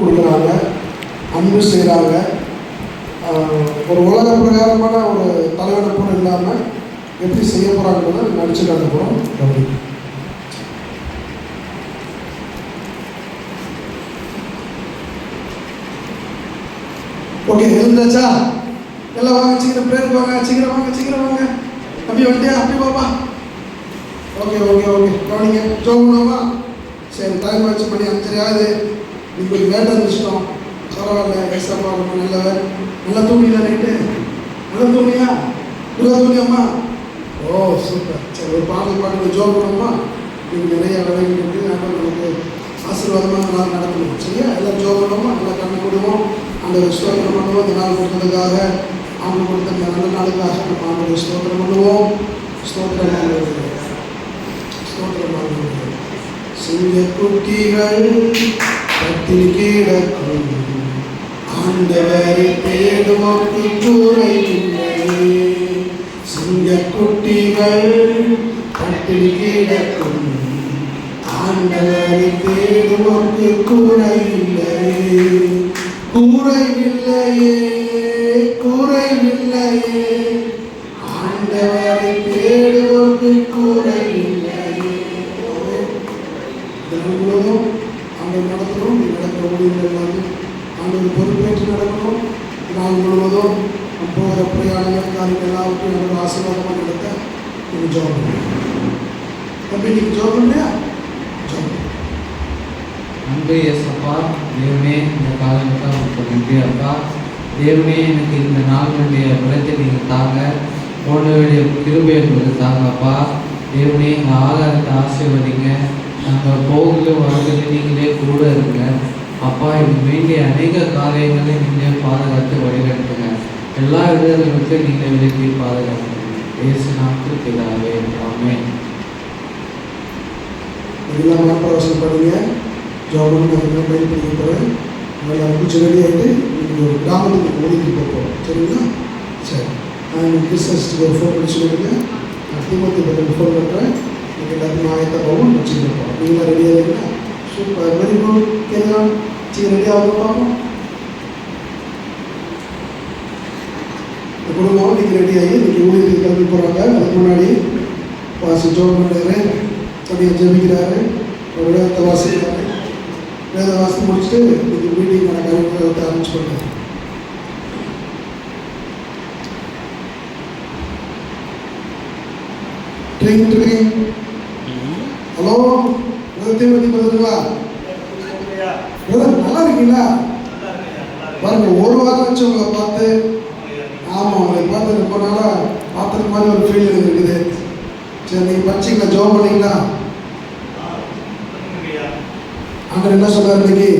கொடுக்குறாங்க, அன்பு செய்கிறாங்க. ஒரு உலக பிரகாரமான ஒரு தலைவனுக்கும் இல்லாமல் எப்படி செய்ய போகிறாங்கிறத நடிச்சு காட்ட போகிறோம். அப்படி ஓகே, எழுந்தாச்சா? எல்லாம் வாங்க, சீக்கிரம் பிரேயருக்கு வாங்க, சீக்கிரம் வாங்க, சீக்கிரம் வாங்க. அப்படி வந்துட்டியா? அப்படி பாப்பா. ஓகே ஓகே ஓகே, கவனிங்க. ஜோம் பண்ணுவோமா? சரி, டைம் ஆச்சு, மணி 5:30 ஆகுது. உங்களுக்கு வேட்டை இருந்துச்சிட்டோம், பரவாயில்ல. ஏசப்பா ரொம்ப நல்லவர். நல்லா தூங்கினா நைட்டு? நல்லா தூங்கியா? நல்லா தூங்கியாம்மா? ஓ சூப்பர். சரி, ஒரு பாட்டு ஜோம் பண்ணுவோமா? நீங்கள் நிறைய விளையாட்டு நமக்கு ஆசீர்வாதமாக நல்லா நடக்கணும். சரியா? எல்லாம் ஜோம் பண்ணுவோமா? நல்லா கண்ணு கொடுவோம். அந்த ஸ்தோத்திரம் பண்ணுவோம். இந்த நாள் கொடுத்ததுக்காக, அவங்க கொடுத்த இந்த நல்ல நாளுக்காக நம்ம அவங்களுடைய ஸ்தோத்திரம் பண்ணுவோம். ஸ்தோத்திரம் சிங்கக்குட்டிகள் பட்டினி கிடக்கும், ஆண்டவரை தேடுவோர்க்கு குறைவில்லை. சிங்கக்குட்டிகள் பட்டினி கிடக்கும், ஆண்டவரை தேடுவோர்க்கு குறைவில்லை. குறைவில்லையே, குறைவில்லையே, ஆண்டவரை தேடுவோர்க்கு குறைவில்லையே. முழுவதும் ஆண்டு நடத்தணும். நீ நடக்கிற ஊழியர்கள் எல்லாமே ஆண்டு பொறுப்பேற்று நடக்கணும். நாள் முழுவதும் போகிற பிரயாணங்கள் காரியங்கள் எல்லாவற்றையும் நமக்கு ஆசீர்வாதமாக நடத்த நீங்கள் ஜோம் பண்ணுங்க. தம்பி, நீங்கள் ஜோம் பண்ணுறியா? ஜோம் அன்பு ஏசப்பா, தேவனே, இந்த காலத்துக்கு உங்களுக்கு நன்றி அப்பா. தேவனே, எனக்கு இந்த நாளுடைய பலத்தை நீங்கள் தாங்க, போனவருடைய கிருபை உங்களுக்கு தாங்க அப்பா. தேவனே, எங்கள் ஆதாரத்தை ஆசீர்வதிங்க. நாங்கள் போகல வரதில் நீங்களே கூட இருங்க அப்பா. இதுக்கு வேண்டிய அநேக காரியங்களை நீங்களே பாதுகாத்து வழிநடத்துங்க. எல்லா இடங்களுக்கு நீங்களே விலக்கி பாதுகாத்துங்க. இயேசு நாமத்தில் பிதாவே, ஆமென். இதெல்லாம் மனப்பிரவேசம் பண்ணுங்க. ஜோபன் நான் பயிர் பண்ணி போகிறேன். நல்லா கொஞ்சம் ரெடி ஆகிட்டு நீங்கள் ஒரு கிராமத்துக்கு ஒதுக்கி போகிறோம். சரிங்களா? சரி, நான் கிறிஸ்டஸ்க்கு ஒரு ஃபோன் பண்ணி சொல்லிடுங்க. நான் தீமத்துக்கு பதில் ஃபோன் பண்ணுறேன். நீங்கள் எல்லாத்தையும் ஆயத்தமாகவும் வச்சுருப்போம். நீங்களாம் ரெடியாக இருக்கீங்களா? Super, very good. கேட்கலாம், சீக்கிரம் ரெடி ஆகும் பார்ப்போம். இந்த குடும்பம் நீங்கள் ரெடி ஆகி நீங்கள் ஊழியத்துக்கு கிளம்பி போகிறாங்க. அதுக்கு முன்னாடி வாசி ஜோம் பண்ணுறாரு, அப்படியே ஜெபிக்கிறாரு, ஒரு வேதத்தை வாசிக்கிறாரு. வேத வாசி முடிச்சுட்டு நீங்கள் மீட்டிங் காரியத்தை ஆரம்பிச்சு பண்ணுறாரு. ஹலோ, உதயத்தை பற்றி பார்த்துங்களா? நல்லா இருக்கீங்களா? பாருங்க, ஒரு வாரம் வச்சு உங்களை பார்த்து, ஆமாம், உங்களை பார்த்து ரொம்ப நாளாக பார்த்துருக்க மாதிரி ஒரு ஃபீல் இருக்குது. சரி, நீங்கள் படிச்சிங்களா? ஜோம் பண்ணிங்களா? அங்கே என்ன சொல்றாரு இன்னைக்கு?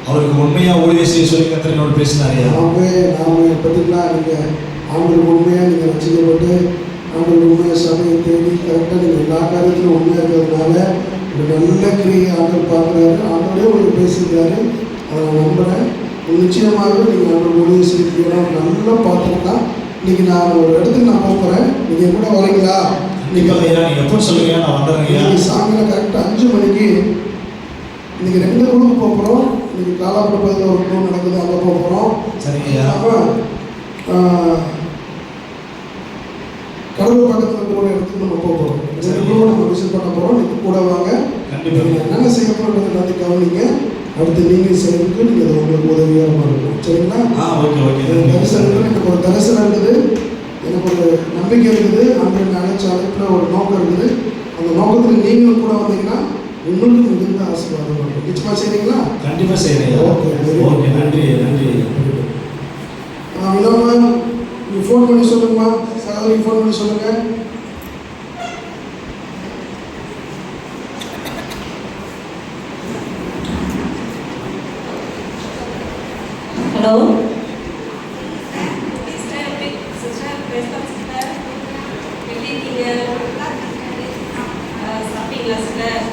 அவருக்கு உண்மையாக ஊழியம் செய்ய சொல்லி கர்த்தரோடு பேசினாரு. நாம பார்த்தீங்களா? நீங்கள் ஆண்டவருக்கு உண்மையாக நீங்கள் ரசிக்கப்பட்டு ஆண்டவருக்கு உண்மையாக சபையை தேடி கரெக்டாக நீங்கள் எல்லா காரியத்திலும் உண்மையாக இருக்கிறதுனால ஒரு நல்ல கிரியை ஆண்டவர் பார்க்குறாரு. ஆண்டவரே உங்களுக்கு பேசியிருக்காரு. அதை நான் நம்புகிறேன். நிச்சயமாகவே நீங்கள் ஆண்டவர் ஊழியம் செய்யறீங்கன்னா நல்லா பார்த்துருந்தா இன்னைக்கு நான் ஒரு இடத்துக்கு நான் போகிறேன். நீங்கள் கூட வரீங்களா? நீங்கள் எப்போ சொல்லுங்க, நான் வந்துடுறேன். இன்னைக்கு சாயங்காலம் கரெக்டாக 5 மணிக்கு இன்னைக்கு 2 குழுக்கு போகிறோம். இன்னைக்கு காலாபுரப்பதில் ஒரு குழு நடக்குது, அங்கே போகிறோம். சரிங்கய்யா. கடவுள் பக்கத்தில் இருக்கிற ஒரு இடத்துக்கு நம்ம போகிறோம். 2 குழுவை நம்ம விசிட் பண்ண போகிறோம். இன்னைக்கு கூட வாங்க. நீங்கள் என்னென்ன செய்ய போகிறோம் எல்லாத்தையும் கவனிங்க. அடுத்து நீங்கள் செய்யறதுக்கு நீங்கள் அது உங்களுக்கு உதவியாக இருக்கும். சரிங்களா? Okay okay. தரிசனம் எனக்கு ஒரு தரிசனம் இருக்குது, எனக்கு ஒரு நம்பிக்கை இருக்குது. அந்த நினைச்ச அழைப்பில் ஒரு நோக்கம் இருக்குது. அந்த நோக்கத்தில் நீங்களும் கூட வந்தீங்கன்னா உங்களுக்கு மிகுந்த ஆசீர்வாதம் இருக்கும். நிச்சயமா செய்றீங்களா? கண்டிப்பாக செய்கிறேன். ஓகே ஓகே, நன்றி நன்றி. இல்லாம நீங்கள் ஃபோன் பண்ணி சொல்லுங்கம்மா, சகோதரிக்கு ஃபோன் பண்ணி சொல்லுங்கள். ஹலோ, சாப்பிட்டீங்களா சார்?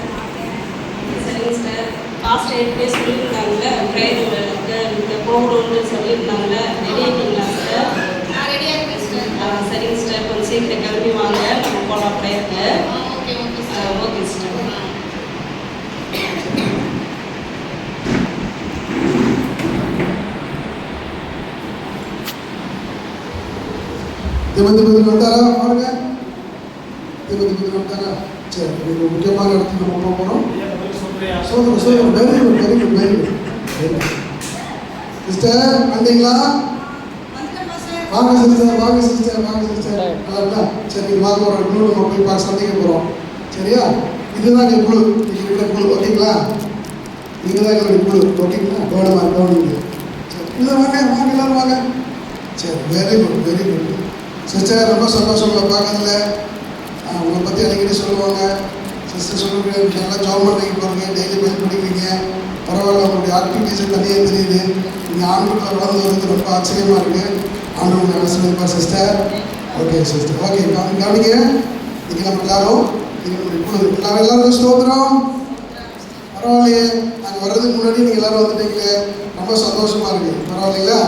சரிங்க சார். லாஸ்ட் 8 days சொல்லியிருந்தாங்கல்ல, ப்ரேயர் இங்கே போகணும்னு சொல்லியிருந்தாங்கல்ல, ரெடி ஆகிட்டீங்களா சார்? ரெடியாக இருக்கேன் சார். சரிங்க சார், கொஞ்சம் சீக்கிரம் கிளம்பி வாங்க, நம்ம போகலாம் ப்ரேயருக்கு. Okay okay okay sir. DMK வந்தாரா பாருங்க. திமுக வந்தாரா? சரி, இது முக்கியமான இடத்துக்கு நம்ம போக போகிறோம். சோதனை very good very good very good. Sister வந்தீங்களா? வாங்க சிஸ்டர் வாங்க சிஸ்டர் வாங்க சிஸ்டர். நல்லா சரி, வாங்க ஒரு குழு நம்ம போய் பார்க்க சந்திக்க போகிறோம். சரியா? இதுதான் எங்கள் குழு, இருக்கிற குழு. ஓகேங்களா? இதுதான் எங்களுடைய குழு. ஓகேங்களா? கவனமாக. சரி, இதை வாங்க வாங்க எல்லாரும் வாங்க. சரி, very good very good. Sister ரொம்ப சந்தோஷம் உங்களை பார்க்கறதுல. உங்களை பற்றி அடிக்கடி சொல்லுவாங்க. சிஸ்டர் சொல்லுங்க, நல்லா ஜாப் பண்ணிட்டு போகிறீங்க, டெய்லி போய் படிக்கிறீங்க, பரவாயில்ல, உங்களுடைய ஆக்டிவிட்டீஸை தனியாக தெரியுது. நீங்கள் ஆண்டுக்குள்ள வளர்ந்து வருது ரொம்ப ஆச்சரியமாக இருக்குது. ஆண்டு உங்களை ஆசீர்வதிப்பார் சிஸ்டர். ஓகே சிஸ்டர், ஓகே கவனிங்க. இன்னைக்கு நம்ம எல்லாரும் நான் எல்லாரும் ஸ்தோத்திரம். பரவாயில்லையே, நாங்கள் வர்றதுக்கு முன்னாடி நீங்கள் எல்லோரும் வந்துட்டீங்களே, ரொம்ப சந்தோஷமாக இருக்குது. பரவாயில்லைங்களா?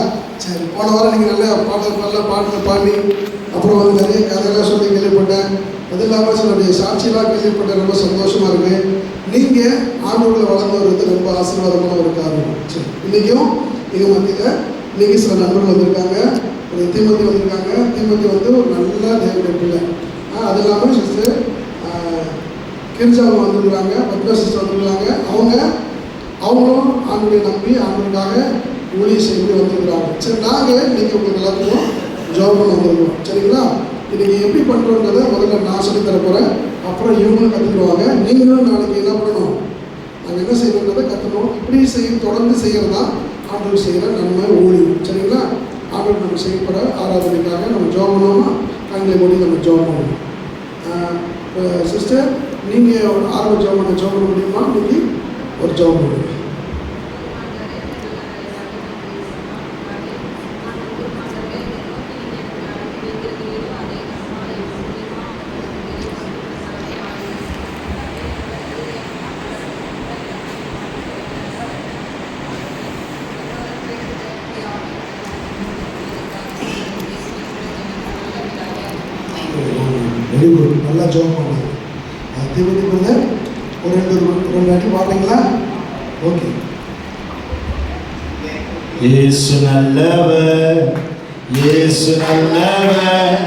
சரி, போன வாரம் நீங்கள் நல்ல பாட்டில் பாடி அப்புறம் வந்து நிறைய கதையெல்லாம் சொல்லி கேள்விப்பட்டேன். அது இல்லாமல் சிலருடைய சாட்சியெல்லாம் கேள்விப்பட்டேன். ரொம்ப சந்தோஷமாக இருக்குது. நீங்கள் ஆண்டவர்களை வளர்ந்து வருவது ரொம்ப ஆசீர்வாதமான ஒரு காரணம். சரி, இன்றைக்கும் எங்கள் மத்தியில் இன்றைக்கி சில நண்பர்கள் வந்திருக்காங்க. ஒரு தீமதி வந்திருக்காங்க. தீமதி வந்து ஒரு நல்ல தேவனுடைய பிள்ளை. அது இல்லாமல் சிஸ்டர் கிரிஜாவும் வந்துருக்காங்க, பத்மா சிஸ்டர் வந்துருக்காங்க. அவங்களும் ஆண்டுடைய நம்பி ஆண்டுக்காக ஊழிய செய்து வந்துருக்குறாங்க. சரி, நாங்கள் இன்றைக்கி உங்களுக்கு எல்லாத்துக்கும் ஜாப் பண்ண வந்துருக்கோம். சரிங்களா? இன்றைக்கி எப்படி பண்ணுறோன்றதை முதல்ல நான் சொல்லி தர போகிறேன். அப்புறம் இவங்களும் கற்றுக்குவாங்க. நீங்களும் நாளைக்கு என்ன பண்ணணும், நாங்கள் என்ன செய்யணுன்றதை கற்றுக்கணும். இப்படி தொடர்ந்து செய்கிறது தான் ஆண்டவர் செய்கிற நன்மை ஊழியம். சரிங்களா? ஆண்டவர் நம்ம செய்யப்பட ஆராதனைக்காக நம்ம ஜாப் பண்ணோம்னா கண்களை மூடி நம்ம ஜாப் பண்ணணும். சிஸ்டர், நீங்கள் ஒரு ஆர்வம் ஜாப் பண்ண முடியுமா? இன்னைக்கு ஒரு ஜாப் பண்ணுங்க. வெரி குட், நல்லா ஜாப் பண்ணுங்க. தீபதி ஒரு ரெண்டு அடி பாடுறீங்களா? ஓகே. இயேசு நல்லவர், இயேசு நல்லவர்,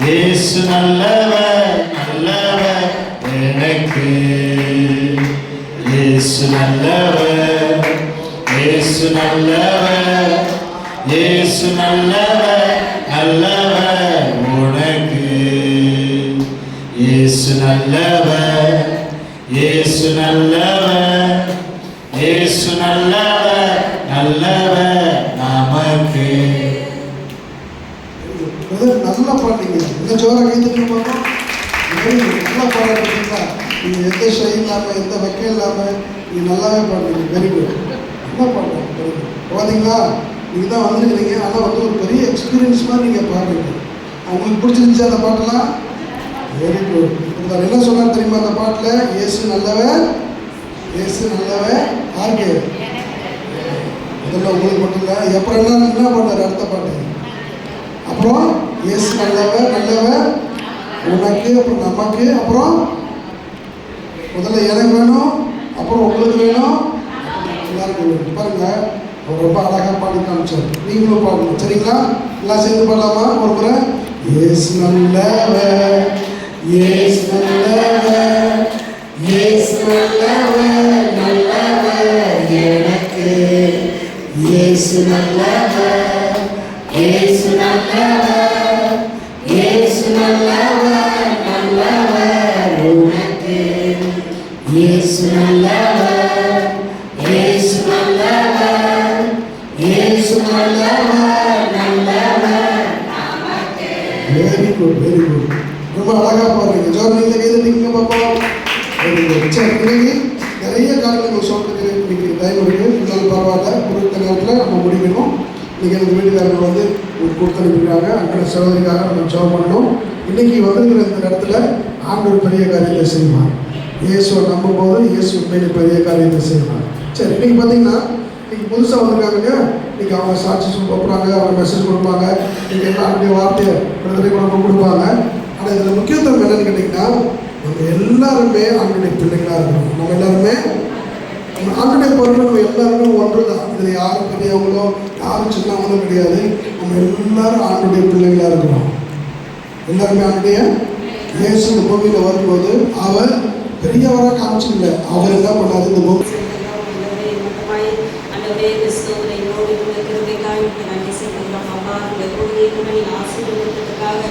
இயேசு நல்லவர், நல்லவர் எனக்கு. இயேசு நல்லவர், இயேசு நல்லவர், இயேசு நல்லவர், நல்லவர் உனக்கு. இயேசு நல்லவர், இயேசு நல்லவர், இயேசு நல்லவர், நல்லவர் நமக்கு. நல்லா பாட்டீங்க. இந்த ஜோர கைத்தட்டி பார்த்தோம். நல்லா பாடுறீங்களா? நீங்கள் எந்த ஷை இல்லாமல் எந்த வெக்கம் இல்லாமல் நீங்கள் நல்லாவே பாடுறீங்க. வெரி குட், நல்லா பாடுறீங்க. பார்த்தீங்களா? நீங்கள் தான் வந்துருக்கிறீங்க. ஆனால் வந்து ஒரு பெரிய எக்ஸ்பீரியன்ஸ் மாதிரி நீங்கள் பாடுறீங்க. உங்களுக்கு பிடிச்சிருந்துச்சு அந்த பாட்டெல்லாம்? Very good. என்ன சொன்னார் தெரியுமா அந்த பாட்டில்? இயேசு நல்லவர், இயேசு நல்லவர் யாருக்கு? முதல்ல உங்களுக்கு மட்டும் இல்லை, அப்புறம் என்ன பண்ணார் அடுத்த பாட்டு? அப்புறம் இயேசு நல்லவர், நல்லவர் உனக்கு, அப்புறம் நமக்கு, அப்புறம் முதல்ல எனக்கு வேணும், அப்புறம் உங்களுக்கு வேணும், எல்லாருக்கும் வேணும். பாருங்க, அவர் ரொம்ப அழகாக பாடி காமிச்சார். நீங்களும் பாடணும். சரிங்களா? எல்லாம் சேர்ந்து பாடலாமா? ஒரு முறை. இயேசு நல்லவர், இயேசு நல்லவர், இயேசு நல்லவர், நல்லவர் எனக்கு. இயேசு நல்லவர், இயேசு நல்லவர், இயேசு நல்லவர், நல்லவர் உனக்கு. இயேசு நல்லவர், இயேசு நல்லவர், இயேசு நல்லவர், நல்லவர் நமக்கு. Very good very good. ரொம்ப அழகாக பாருங்க. ஜோர் நீங்கள் கைதட்டிங்க பார்ப்போம். Very good. சரி, இன்னைக்கு நிறைய காரணங்கள் சொல்றதுக்கு இன்னைக்கு டைம் இருக்குது. இருந்தாலும் பரவாயில்ல, குறித்த நேரத்தில் நம்ம முடிக்கணும். இன்றைக்கி எனக்கு வீட்டுக்காரர்கள் வந்து ஒரு கொடுத்தனுப்பிருக்காங்க. அங்கே சகோதரிக்காக நம்ம ஜெபம் பண்ணணும். இன்றைக்கி வந்துருக்கிற இந்த இடத்துல ஆண்டவர் பெரிய காரியத்தை செய்வார். இயேசுவை நம்பும்போது இயேசு பெரிய காரியத்தை செய்வார். சரி, இன்றைக்கி பார்த்தீங்கன்னா இன்றைக்கி புதுசாக வந்திருக்காங்க. இன்றைக்கி அவங்க சாட்சி போகிறாங்க, அவங்க மெசேஜ் கொடுப்பாங்க, இன்றைக்கி என்ன ஆண்டுடைய வார்த்தையை விடுதலை குழப்பம் கொடுப்பாங்க. ஆனால் இதில் முக்கியத்துவம் என்னன்னு கேட்டிங்கன்னா, நம்ம எல்லாருமே ஆண்டுடைய பிள்ளைகளாக இருக்கணும். நம்ம எல்லாருமே ஆண்டுடைய பொருள், நம்ம எல்லாருமே ஒன்று தான். இதில் யாரும் பெரியவங்களோ யாரும் சின்னவங்களோ கிடையாது. நம்ம எல்லாரும் ஆண்டுடைய பிள்ளைகளாக இருக்கிறோம். எல்லாருமே அவருடைய இயேசு இந்த பூமியில் வரும்போது அவர் பெரியவராக காமிச்சிக்கல. அவர் என்ன பண்ணாரு, இந்த பூமி நன்றி செய்கிறோம் அப்பா. இந்த கூடிய ஆசீர்வாதத்துக்காக